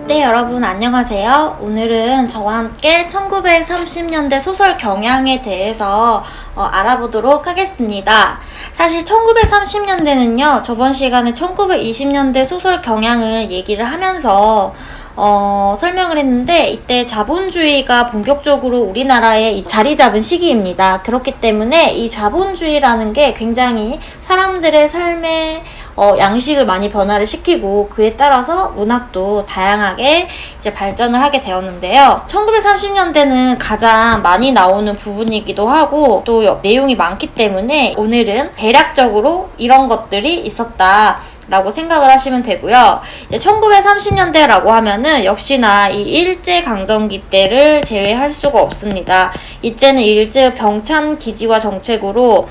네, 여러분 안녕하세요. 오늘은 저와 함께 1930년대 소설 경향에 대해서 알아보도록 하겠습니다. 사실 1930년대는요, 저번 시간에 1920년대 소설 경향을 얘기를 하면서 설명을 했는데, 이때 자본주의가 본격적으로 우리나라에 자리 잡은 시기입니다. 그렇기 때문에 이 자본주의라는 게 굉장히 사람들의 삶에 양식을 많이 변화를 시키고, 그에 따라서 문학도 다양하게 이제 발전을 하게 되었는데요. 1930년대는 가장 많이 나오는 부분이기도 하고, 또 내용이 많기 때문에 오늘은 대략적으로 이런 것들이 있었다 라고 생각을 하시면 되고요. 이제 1930년대라고 하면은 역시나 이 일제강점기 때를 제외할 수가 없습니다. 이때는 일제의 병참 기지화 정책으로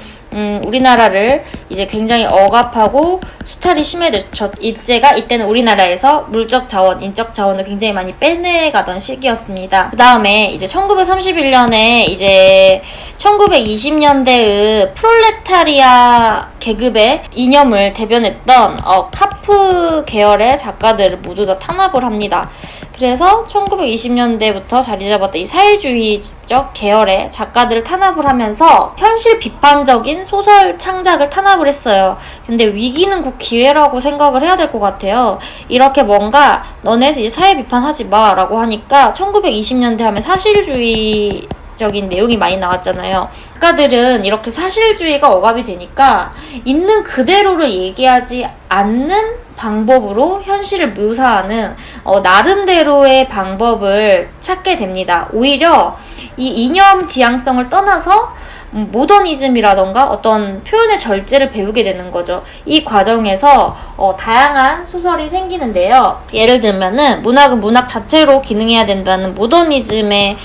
우리나라를 이제 굉장히 억압하고 수탈이 심해졌죠. 일제가 이때는 우리나라에서 물적 자원, 인적 자원을 굉장히 많이 빼내가던 시기였습니다. 그 다음에 이제 1931년에 이제 1920년대의 프롤레타리아 계급의 이념을 대변했던 카프 계열의 작가들을 모두 다 탄압을 합니다. 그래서 1920년대부터 자리 잡았던 이 사회주의적 계열의 작가들을 탄압을 하면서 현실 비판적인 소설 창작을 탄압을 했어요. 근데 위기는 곧 기회라고 생각을 해야 될 것 같아요. 이렇게 뭔가 너네 이제 사회 비판하지 마 라고 하니까 1920년대 하면 사실주의적인 내용이 많이 나왔잖아요. 작가들은 이렇게 사실주의가 억압이 되니까 있는 그대로를 얘기하지 않는 방법으로 현실을 묘사하는 나름대로의 방법을 찾게 됩니다. 오히려 이 이념 지향성을 떠나서 모더니즘이라던가 어떤 표현의 절제를 배우게 되는 거죠. 이 과정에서 다양한 소설이 생기는데요. 예를 들면은 문학은 문학 자체로 기능해야 된다는 모더니즘의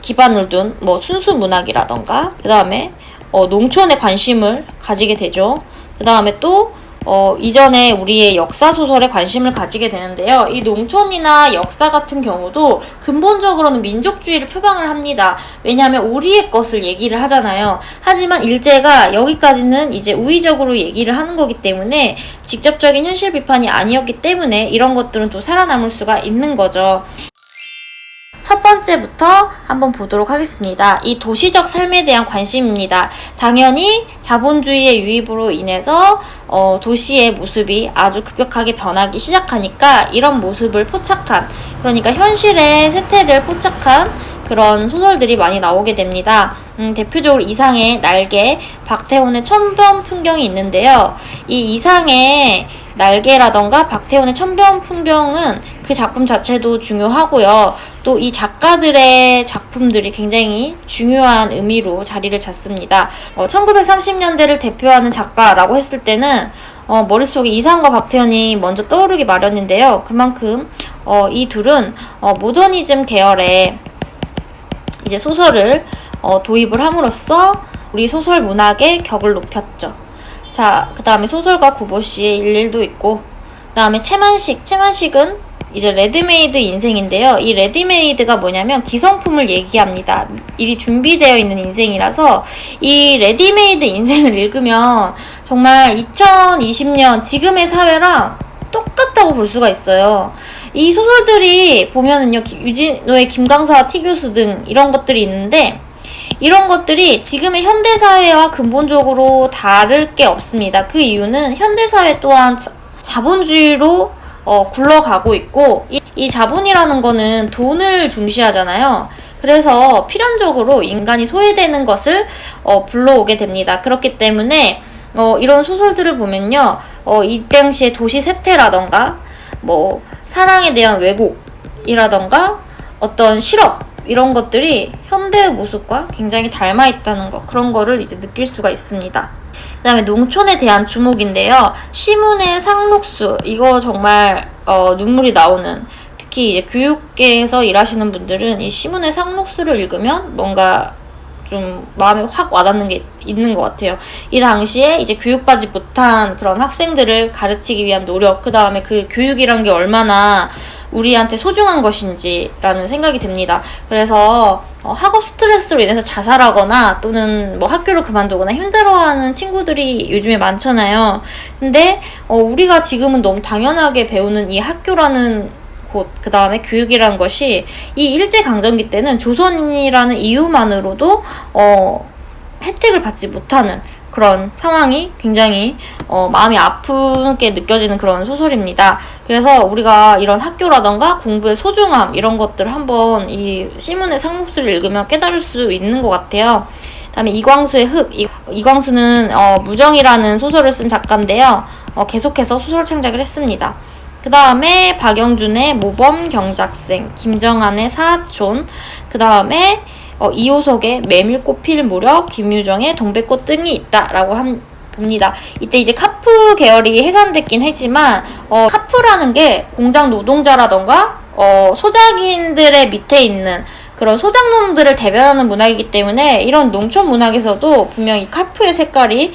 기반을 둔 순수 문학이라던가, 그 다음에 농촌에 관심을 가지게 되죠. 그 다음에 또 이전에 우리의 역사 소설에 관심을 가지게 되는데요. 이 농촌이나 역사 같은 경우도 근본적으로는 민족주의를 표방을 합니다. 왜냐하면 우리의 것을 얘기를 하잖아요. 하지만 일제가 여기까지는 이제 우의적으로 얘기를 하는 거기 때문에 직접적인 현실 비판이 아니었기 때문에 이런 것들은 또 살아남을 수가 있는 거죠. 첫 번째부터 한번 보도록 하겠습니다. 이 도시적 삶에 대한 관심입니다. 당연히 자본주의의 유입으로 인해서 도시의 모습이 아주 급격하게 변하기 시작하니까 이런 모습을 포착한, 그러니까 현실의 세태를 포착한 그런 소설들이 많이 나오게 됩니다. 대표적으로 이상의 날개, 박태훈의 천변 풍경이 있는데요. 이 이상의 날개라던가 박태훈의 천변 풍경은 그 작품 자체도 중요하고요. 또 이 작가들의 작품들이 굉장히 중요한 의미로 자리를 잡습니다. 1930년대를 대표하는 작가라고 했을 때는 머릿속에 이상과 박태훈이 먼저 떠오르기 마련인데요. 그만큼 이 둘은 모더니즘 계열의 이제 소설을 도입을 함으로써 우리 소설 문학의 격을 높였죠. 자, 그 다음에 소설가 구보씨의 일일도 있고, 그 다음에 채만식은 이제 레드메이드 인생인데요. 이 레드메이드가 뭐냐면 기성품을 얘기합니다. 일이 준비되어 있는 인생이라서 이 레드메이드 인생을 읽으면 정말 2020년 지금의 사회랑 똑같다고 볼 수가 있어요. 이 소설들이 보면은요, 유진호의 김강사 티교수 등 이런 것들이 있는데, 이런 것들이 지금의 현대사회와 근본적으로 다를 게 없습니다. 그 이유는 현대사회 또한 자본주의로 굴러가고 있고, 이 자본이라는 거는 돈을 중시하잖아요. 그래서 필연적으로 인간이 소외되는 것을 불러오게 됩니다. 그렇기 때문에 이런 소설들을 보면요, 이 당시의 도시 세태라던가 사랑에 대한 왜곡이라던가 어떤 실업, 이런 것들이 현대의 모습과 굉장히 닮아 있다는 거, 그런 거를 이제 느낄 수가 있습니다. 그 다음에 농촌에 대한 주목인데요. 시문의 상록수, 이거 정말 눈물이 나오는, 특히 이제 교육계에서 일하시는 분들은 이 시문의 상록수를 읽으면 뭔가 좀 마음에 확 와닿는 게 있는 것 같아요. 이 당시에 이제 교육받지 못한 그런 학생들을 가르치기 위한 노력, 그 다음에 그 교육이란 게 얼마나 우리한테 소중한 것인지라는 생각이 듭니다. 그래서 학업 스트레스로 인해서 자살하거나 또는 학교를 그만두거나 힘들어하는 친구들이 요즘에 많잖아요. 근데 우리가 지금은 너무 당연하게 배우는 이 학교라는 곳, 그 다음에 교육이라는 것이 이 일제강점기 때는 조선인이라는 이유만으로도 혜택을 받지 못하는 그런 상황이 굉장히 마음이 아프게 느껴지는 그런 소설입니다. 그래서 우리가 이런 학교라던가 공부의 소중함 이런 것들을 한번 이 시문의 상록수를 읽으면 깨달을 수 있는 것 같아요. 그다음에 이광수의 흙. 이광수는 무정이라는 소설을 쓴 작가인데요. 계속해서 소설 창작을 했습니다. 그 다음에 박영준의 모범 경작생, 김정한의 사촌, 그 다음에 이호석의 메밀꽃 필 무렵, 김유정의 동백꽃 등이 있다라고 봅니다. 이때 이제 카프 계열이 해산됐긴 하지만 카프라는 게 공장 노동자라던가 소작인들의 밑에 있는 그런 소작놈들을 대변하는 문학이기 때문에 이런 농촌 문학에서도 분명히 카프의 색깔이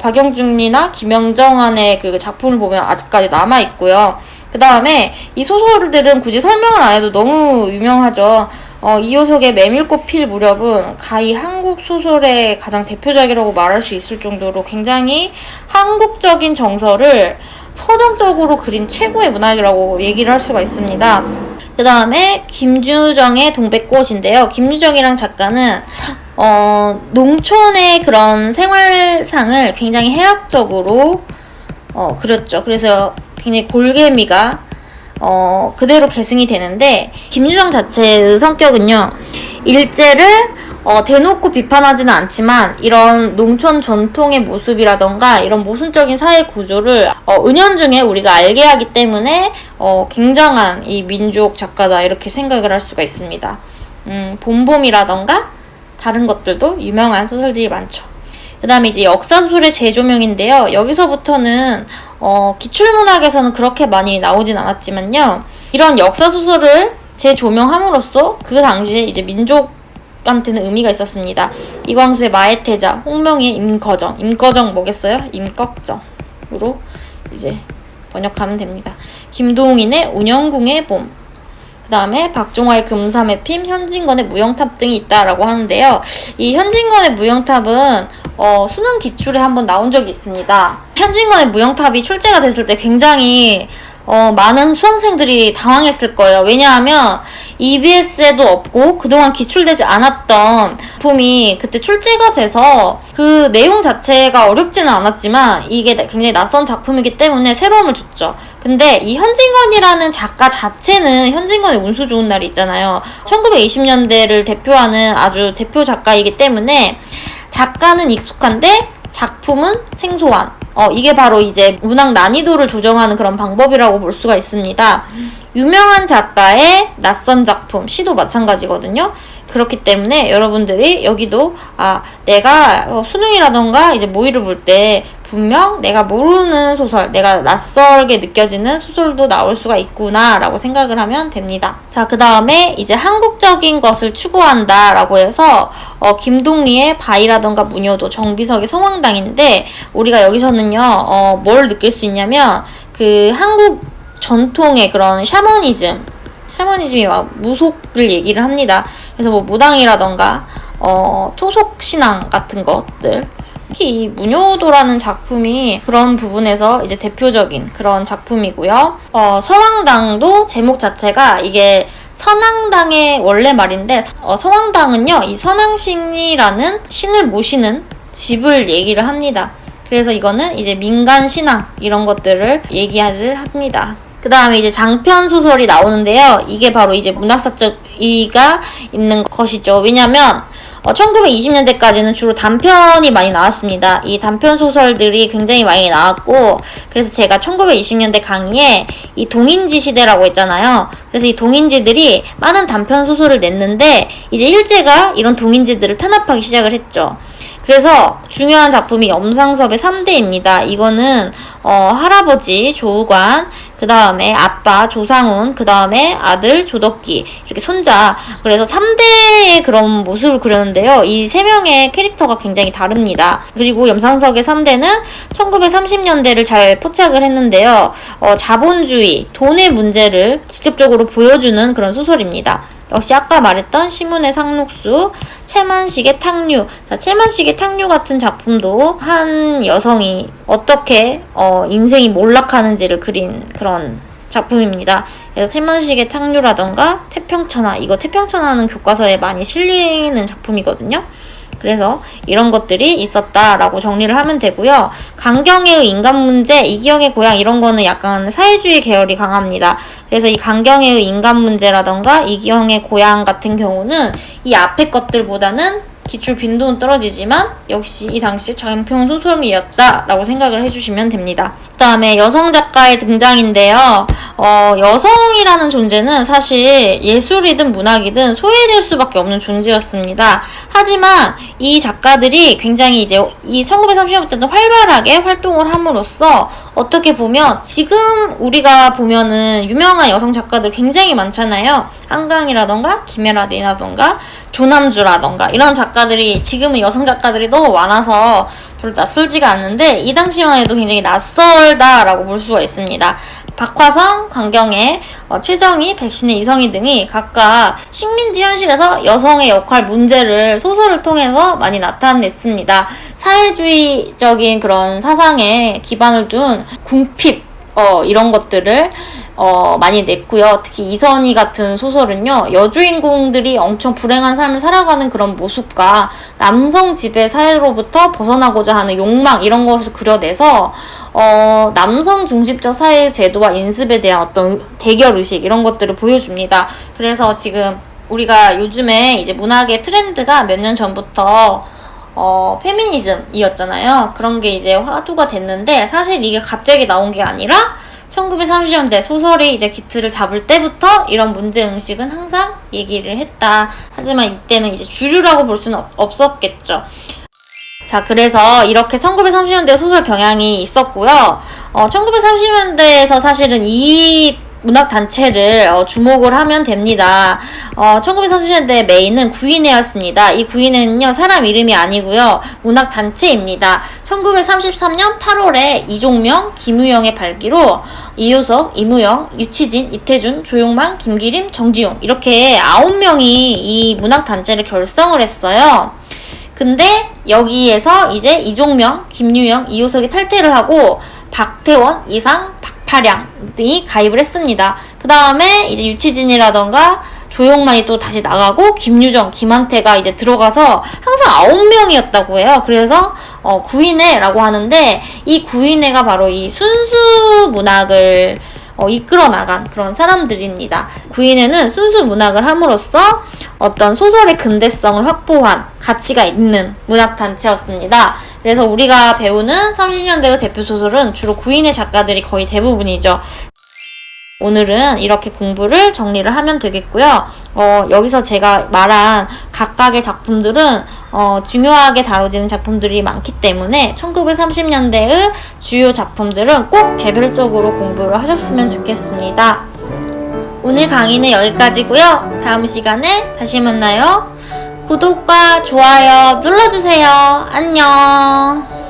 박영준이나 김정한의 그 작품을 보면 아직까지 남아있고요. 그 다음에 이 소설들은 굳이 설명을 안 해도 너무 유명하죠. 이호석의 메밀꽃 필 무렵은 가히 한국 소설의 가장 대표작이라고 말할 수 있을 정도로 굉장히 한국적인 정서를 서정적으로 그린 최고의 문학이라고 얘기를 할 수가 있습니다. 그 다음에 김유정의 동백꽃인데요. 김유정이랑 작가는 농촌의 그런 생활상을 굉장히 해학적으로 그렸죠. 그래서 굉장히 골개미가 그대로 계승이 되는데, 김유정 자체의 성격은요, 일제를 대놓고 비판하지는 않지만 이런 농촌 전통의 모습이라던가 이런 모순적인 사회 구조를 은연중에 우리가 알게 하기 때문에 굉장한 이 민족 작가다 이렇게 생각을 할 수가 있습니다. 봄봄이라던가 다른 것들도 유명한 소설들이 많죠. 그 다음에 이제 역사소설의 재조명인데요. 여기서부터는 기출문학에서는 그렇게 많이 나오진 않았지만요, 이런 역사소설을 재조명함으로써 그 당시에 이제 민족한테는 의미가 있었습니다. 이광수의 마애태자, 홍명희의 임거정 뭐겠어요? 임꺽정으로 이제 번역하면 됩니다. 김동인의 운영궁의 봄, 그 다음에 박종화의 금삼의 핌, 현진건의 무영탑 등이 있다라고 하는데요. 이 현진건의 무영탑은 수능 기출에 한번 나온 적이 있습니다. 현진건의 무영탑이 출제가 됐을 때 굉장히 많은 수험생들이 당황했을 거예요. 왜냐하면 EBS에도 없고 그동안 기출되지 않았던 작품이 그때 출제가 돼서 그 내용 자체가 어렵지는 않았지만 이게 굉장히 낯선 작품이기 때문에 새로움을 줬죠. 근데 이 현진건이라는 작가 자체는 현진건의 운수 좋은 날이 있잖아요. 1920년대를 대표하는 아주 대표 작가이기 때문에 작가는 익숙한데 작품은 생소한, 이게 바로 이제 문학 난이도를 조정하는 그런 방법이라고 볼 수가 있습니다. 유명한 작가의 낯선 작품, 시도 마찬가지거든요. 그렇기 때문에 여러분들이 여기도 내가 수능이라던가 이제 모의를 볼 때 분명 내가 모르는 소설, 내가 낯설게 느껴지는 소설도 나올 수가 있구나 라고 생각을 하면 됩니다. 자, 그 다음에 이제 한국적인 것을 추구한다 라고 해서 김동리의 바위라던가 무녀도, 정비석의 성황당인데, 우리가 여기서는요 뭘 느낄 수 있냐면 그 한국 전통의 그런 샤머니즘이 막 무속을 얘기를 합니다. 그래서 뭐 무당이라던가 토속신앙 같은 것들, 특히 이 무녀도라는 작품이 그런 부분에서 이제 대표적인 그런 작품이고요. 성황당도 제목 자체가 이게 선왕당의 원래 말인데, 성황당은요 이 선왕신이라는 신을 모시는 집을 얘기를 합니다. 그래서 이거는 이제 민간 신앙 이런 것들을 얘기를 합니다. 그 다음에 이제 장편 소설이 나오는데요. 이게 바로 이제 문학사적 의의가 있는 것이죠. 왜냐면 1920년대까지는 주로 단편이 많이 나왔습니다. 이 단편 소설들이 굉장히 많이 나왔고, 그래서 제가 1920년대 강의에 이 동인지 시대라고 했잖아요. 그래서 이 동인지들이 많은 단편 소설을 냈는데 이제 일제가 이런 동인지들을 탄압하기 시작을 했죠. 그래서 중요한 작품이 염상섭의 3대입니다. 이거는 할아버지 조우관, 그 다음에 아빠 조상훈, 그 다음에 아들 조덕기, 이렇게 손자, 그래서 3대의 그런 모습을 그렸는데요. 이 3명의 캐릭터가 굉장히 다릅니다. 그리고 염상석의 3대는 1930년대를 잘 포착을 했는데요. 자본주의, 돈의 문제를 직접적으로 보여주는 그런 소설입니다. 역시 아까 말했던 시문의 상록수, 채만식의 탕류. 자, 채만식의 탕류 같은 작품도 한 여성이 어떻게 인생이 몰락하는지를 그린 그런 작품입니다. 그래서 태만식의 탕류라던가 태평천하, 이거 태평천하는 교과서에 많이 실리는 작품이거든요. 그래서 이런 것들이 있었다라고 정리를 하면 되고요. 강경애의 인간 문제, 이기영의 고향 이런 거는 약간 사회주의 계열이 강합니다. 그래서 이 강경애의 인간 문제라던가 이기영의 고향 같은 경우는 이 앞에 것들보다는 기출 빈도는 떨어지지만 역시 이 당시 장편 소설이었다라고 생각을 해주시면 됩니다. 그 다음에 여성 작가의 등장인데요. 여성이라는 존재는 사실 예술이든 문학이든 소외될 수밖에 없는 존재였습니다. 하지만 이 작가들이 굉장히 이제 이 1930년대도 활발하게 활동을 함으로써 어떻게 보면 지금 우리가 보면은 유명한 여성 작가들 굉장히 많잖아요. 한강이라던가 김혜란이라던가 조남주라던가 이런 작가들이 지금은 여성 작가들이 너무 많아서 별로 낯설지가 않는데 이 당시만 해도 굉장히 낯설다라고 볼 수가 있습니다. 박화성, 강경애, 최정희, 백신의 이성희 등이 각각 식민지 현실에서 여성의 역할 문제를 소설을 통해서 많이 나타냈습니다. 사회주의적인 그런 사상에 기반을 둔 궁핍 이런 것들을 많이 냈고요. 특히 이선희 같은 소설은요, 여주인공들이 엄청 불행한 삶을 살아가는 그런 모습과 남성 지배 사회로부터 벗어나고자 하는 욕망 이런 것을 그려내서 남성 중심적 사회 제도와 인습에 대한 어떤 대결 의식 이런 것들을 보여줍니다. 그래서 지금 우리가 요즘에 이제 문학의 트렌드가 몇 년 전부터 페미니즘이었잖아요. 그런 게 이제 화두가 됐는데 사실 이게 갑자기 나온 게 아니라 1930년대 소설이 이제 기틀을 잡을 때부터 이런 문제의식은 항상 얘기를 했다. 하지만 이때는 이제 주류라고 볼 수는 없었겠죠. 자, 그래서 이렇게 1930년대 소설 경향이 있었고요. 1930년대에서 사실은 이 문학단체를 주목을 하면 됩니다. 1930년대 메인은 구인회였습니다. 이 구인회는요, 사람 이름이 아니고요, 문학단체입니다. 1933년 8월에 이종명, 김우영의 발기로 이효석, 이무영, 유치진, 이태준, 조용만, 김기림, 정지용 이렇게 9명이 이 문학단체를 결성을 했어요. 근데 여기에서 이제 이종명, 김유영, 이효석이 탈퇴를 하고 박태원, 이상, 박파량 등이 가입을 했습니다. 그 다음에 이제 유치진이라던가 조용만이 또 다시 나가고 김유정, 김한태가 이제 들어가서 항상 9명이었다고 해요. 그래서 구인회라고 하는데 이 구인회가 바로 이 순수 문학을 이끌어 나간 그런 사람들입니다. 구인회는 순수 문학을 함으로써 어떤 소설의 근대성을 확보한 가치가 있는 문학단체였습니다. 그래서 우리가 배우는 30년대의 대표 소설은 주로 구인회 작가들이 거의 대부분이죠. 오늘은 이렇게 공부를 정리를 하면 되겠고요. 여기서 제가 말한 각각의 작품들은 중요하게 다뤄지는 작품들이 많기 때문에 1930년대의 주요 작품들은 꼭 개별적으로 공부를 하셨으면 좋겠습니다. 오늘 강의는 여기까지고요. 다음 시간에 다시 만나요. 구독과 좋아요 눌러주세요. 안녕.